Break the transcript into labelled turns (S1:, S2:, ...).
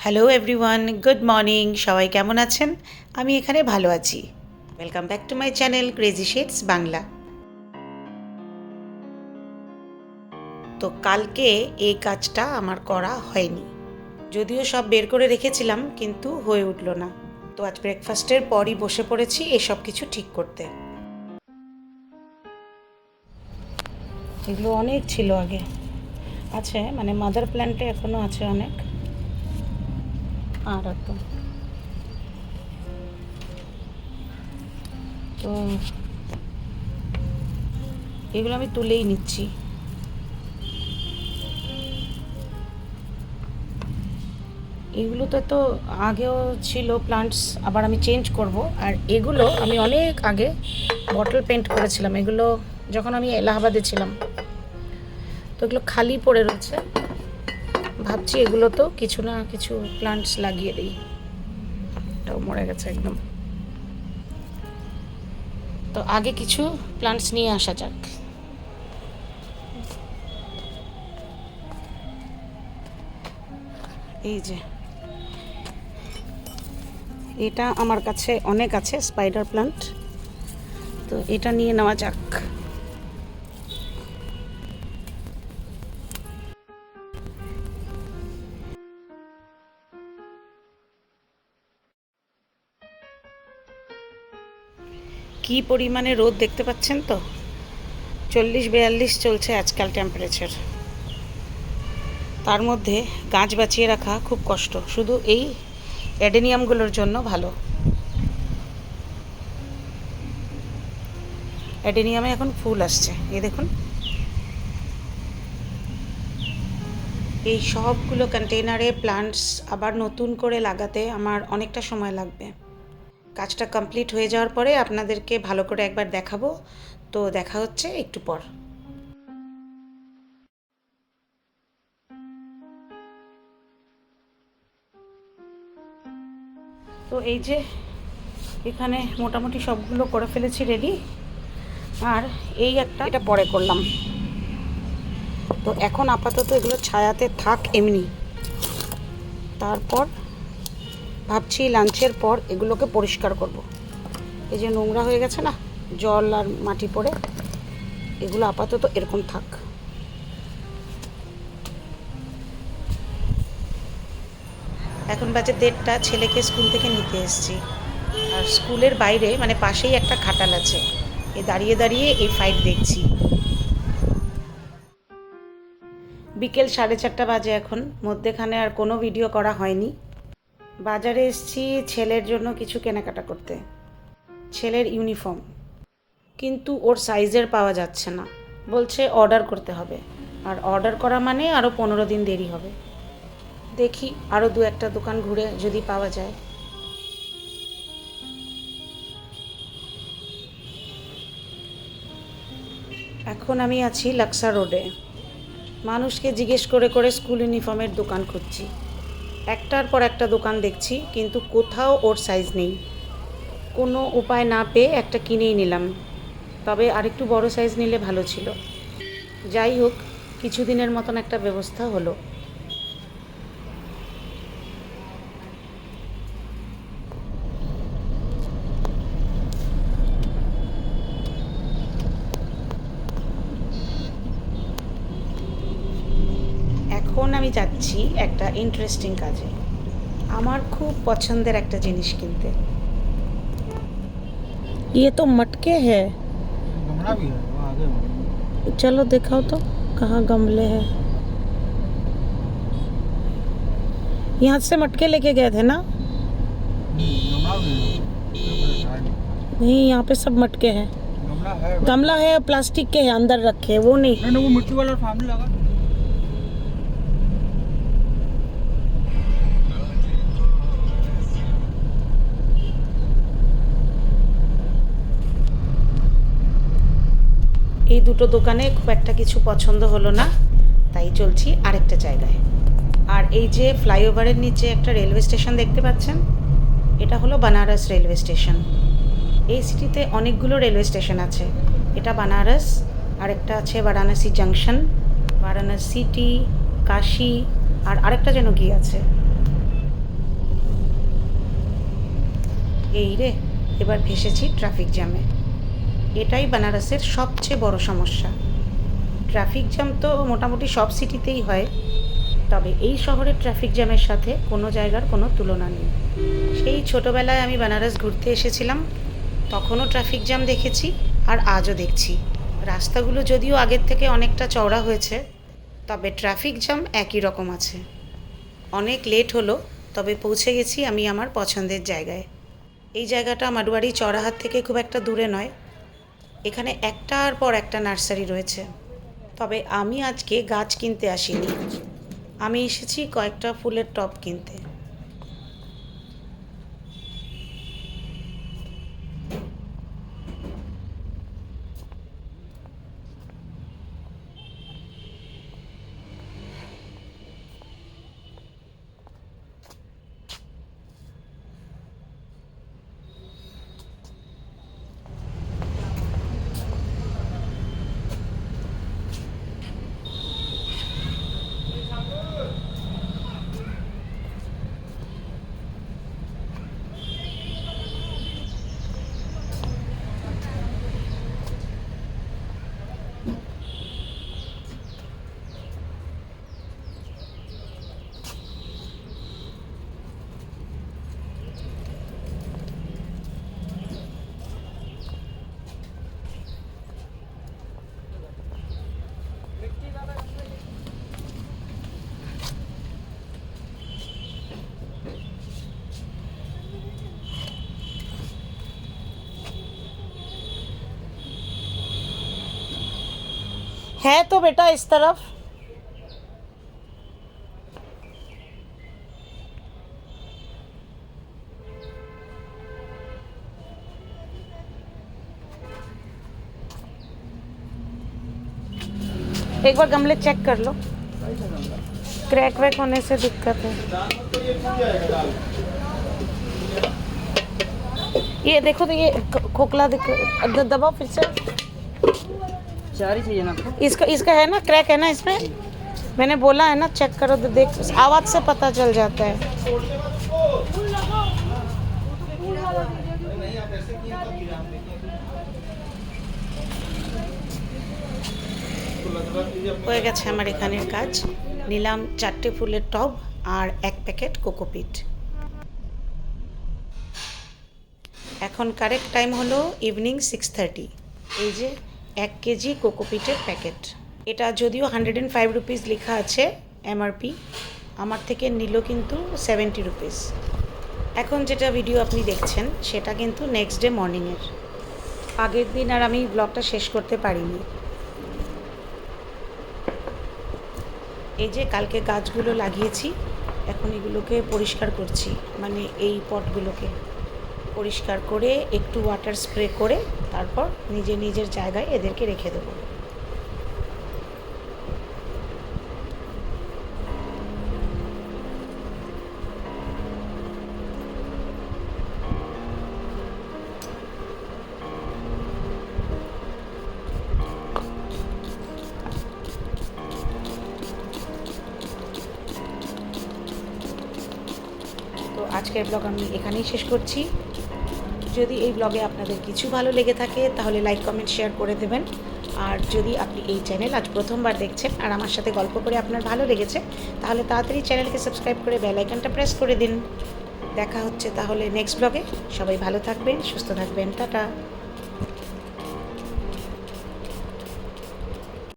S1: Hello everyone, good morning. সবাই কেমন আছেন? আমি এখানে ভালো আছি। Welcome back to my channel crazy shades Bangla. তো কালকে এই কাজটা আমার করা হয়নি, যদিও সব বের করে রেখেছিলাম কিন্তু হয়ে উঠল না। তো আজ ব্রেকফাস্টের পরই বসে পড়েছি এসব কিছু ঠিক করতে। এগুলো অনেক ছিল আগে, আছে মানে মাদার প্ল্যান্টে এখনও আছে অনেক। আর তো তো এগুলো আমি তুলেই নিচ্ছি। এগুলোতে তো আগেও ছিল প্লান্টস, আবার আমি চেঞ্জ করব। আর এগুলো আমি অনেক আগে বটল পেন্ট করেছিলাম, এগুলো যখন আমি এলাহাবাদে ছিলাম। তো এগুলো খালি পড়ে রয়েছে, ভাবছি এগুলো তো কিছু না কিছু প্লান্টস লাগিয়ে দিই। এটাও মরে গেছে একদম। তো আগে কিছু প্লান্টস নিয়ে আসা যাক। এই যে এটা আমার কাছে অনেক আছে, স্পাইডার প্লান্ট। তো এটা নিয়ে নেওয়া যাক। কি পরিমাণে রোদ দেখতে পাচ্ছেন তো, 40-42 চলছে আজকাল টেম্পারেচার। তার মধ্যে গাছ বাঁচিয়ে রাখা খুব কষ্ট, শুধু এই অ্যাডেনিয়ামগুলোর জন্য ভালো। অ্যাডেনিয়ামে এখন ফুল আসছে, এই দেখুন। এই সবগুলো কন্টেইনারে প্লান্টস আবার নতুন করে লাগাতে আমার অনেকটা সময় লাগবে। কাজটা কমপ্লিট হয়ে যাওয়ার পরে আপনাদেরকে ভালো করে একবার দেখাবো। তো দেখা হচ্ছে একটু পর। তো এই যে এখানে মোটামুটি সবগুলো করে ফেলেছি রেডি। আর এই এটা পরে করলাম। তো এখন আপাতত এগুলো ছায়াতে থাক এমনি। তারপর ভাবছি লাঞ্চের পর এগুলোকে পরিষ্কার করব। এই যে নোংরা হয়ে গেছে না, জল আর মাটি পড়ে, এগুলো আপাতত এরকম থাক। এখন বাজে 1:30, ছেলেকে স্কুল থেকে নিতে এসেছি। আর স্কুলের বাইরে মানে পাশেই একটা খাটাল আছে, দাঁড়িয়ে দাঁড়িয়ে এই ফাইট দেখছি। বিকেল 4:30 বাজে এখন, মধ্যেখানে আর কোনো ভিডিও করা হয়নি। বাজারে এসেছি ছেলের জন্য কিছু কেনাকাটা করতে, ছেলের ইউনিফর্ম। কিন্তু ওর সাইজের পাওয়া যাচ্ছে না, বলছে অর্ডার করতে হবে। আর অর্ডার করা মানে আরও 15 দিন দেরি হবে। দেখি আরও 2-1টা দোকান ঘুরে যদি পাওয়া যায়। এখন আমি আছি লাক্সা রোডে, মানুষকে জিজ্ঞেস করে করে স্কুল ইউনিফর্মের দোকান খুঁজছি। একটার পর একটা দোকান দেখছি কিন্তু কোথাও ওর সাইজ নেই। কোনো উপায় না পেয়ে একটা কিনেই নিলাম, তবে আরেকটু বড় সাইজ নিলে ভালো ছিল। যাই হোক, কিছুদিনের মতন একটা ব্যবস্থা হলো। এখন আমি যাচ্ছি একটা ইন্টারেস্টিং কাজে, আমার খুব পছন্দের একটা জিনিস কিনতে। ये तो मटके है, गमला भी है वहाँ आगे। चलो दिखाओ तो कहाँ गमले हैं। यहाँ से मटके लेके गए थे ना? नहीं, यहाँ पे सब मटके हैं। गमला है प्लास्टिक के है, अंदर रखे वो नहीं। वो मिट्टी वाला सामने लगा। এই দুটো দোকানে খুব একটা কিছু পছন্দ হলো না, তাই চলছি আরেকটা জায়গায়। আর এই যে ফ্লাইওভারের নিচে একটা রেলওয়ে স্টেশন দেখতে পাচ্ছেন, এটা হলো বানারস রেলওয়ে স্টেশন। এই সিটিতে অনেকগুলো রেলওয়ে স্টেশন আছে, এটা বানারস, আরেকটা আছে বারাণসী জাংশন, বারাণসী সিটি, কাশী, আর আরেকটা যেন কি আছে। এই রে, এবার ফেসেছি ট্রাফিক জ্যামে। এটাই বেনারসের সবচেয়ে বড় সমস্যা। ট্রাফিক জ্যাম তো মোটামুটি সব সিটিতেই হয়, তবে এই শহরের ট্রাফিক জ্যামের সাথে কোনো জায়গার কোনো তুলনা নেই। সেই ছোটোবেলায় আমি বেনারস ঘুরতে এসেছিলাম, তখনও ট্রাফিক জ্যাম দেখেছি আর আজও দেখছি। রাস্তাগুলো যদিও আগের থেকে অনেকটা চওড়া হয়েছে, তবে ট্রাফিক জ্যাম একই রকম আছে। অনেক লেট হলো, তবে পৌঁছে গেছি আমি আমার পছন্দের জায়গায়। এই জায়গাটা মারুয়ারি চৌরাহাট থেকে খুব একটা দূরে নয়। এখানে একটার পর একটা নার্সারি রয়েছে। তবে আমি আজকে গাছ কিনতে আসিনি, আমি এসেছি কয়েকটা ফুলের টব কিনতে। है तो बेटा इस तरफ। एक बार गमले चेक कर लो, क्रैक वैक होने से दिक्कत है। ये देखो तो ये खोखला दबाओ फिर से।
S2: चार ही चाहिए ना आपको?
S1: इसका इसका है ना, क्रैक है ना इसमें। मैंने बोला है ना चेक करो तो देख, आवाज़ से पता चल जाता है। হয়ে গেছে আমার এখানের কাজ। নিলাম 4টে ফুলের টব আর 1 প্যাকেট কোকোপিট। এখন কারেক্ট টাইম হলো ইভিনিং 6:30। এই যে 1 কেজি কোকোপিটের প্যাকেট। এটা যদিও 105 রুপিস লেখা আছে এমআরপি, আমার থেকে নিল কিন্তু 70 রুপিস। এখন যেটা ভিডিও আপনি দেখছেন সেটা কিন্তু নেক্সট ডে মর্নিংয়ের। আগের দিন আর আমি ব্লগটা শেষ করতে পারিনি। এই যে কালকে গাছগুলো লাগিয়েছি, এখন এগুলোকে পরিষ্কার করছি, মানে এই পটগুলোকে পরিষ্কার করে একটু ওয়াটার স্প্রে করে তারপর নিজের জায়গায় এদেরকে রেখে দেবো। তো আজকের ব্লগ আমি এখানেই শেষ করছি। যদি এই ব্লগে আপনাদের কিছু ভালো লেগে থাকে তাহলে লাইক কমেন্ট শেয়ার করে দেবেন। আর যদি আপনি এই চ্যানেল আজ প্রথমবার দেখছেন আর আমার সাথে গল্প করে আপনার ভালো লেগেছে, তাহলে তাড়াতাড়ি চ্যানেলকে সাবস্ক্রাইব করে বেল আইকনটা প্রেস করে দিন। দেখা হচ্ছে তাহলে নেক্সট ব্লগে। সবাই ভালো থাকবেন, সুস্থ থাকবেন, টাটা।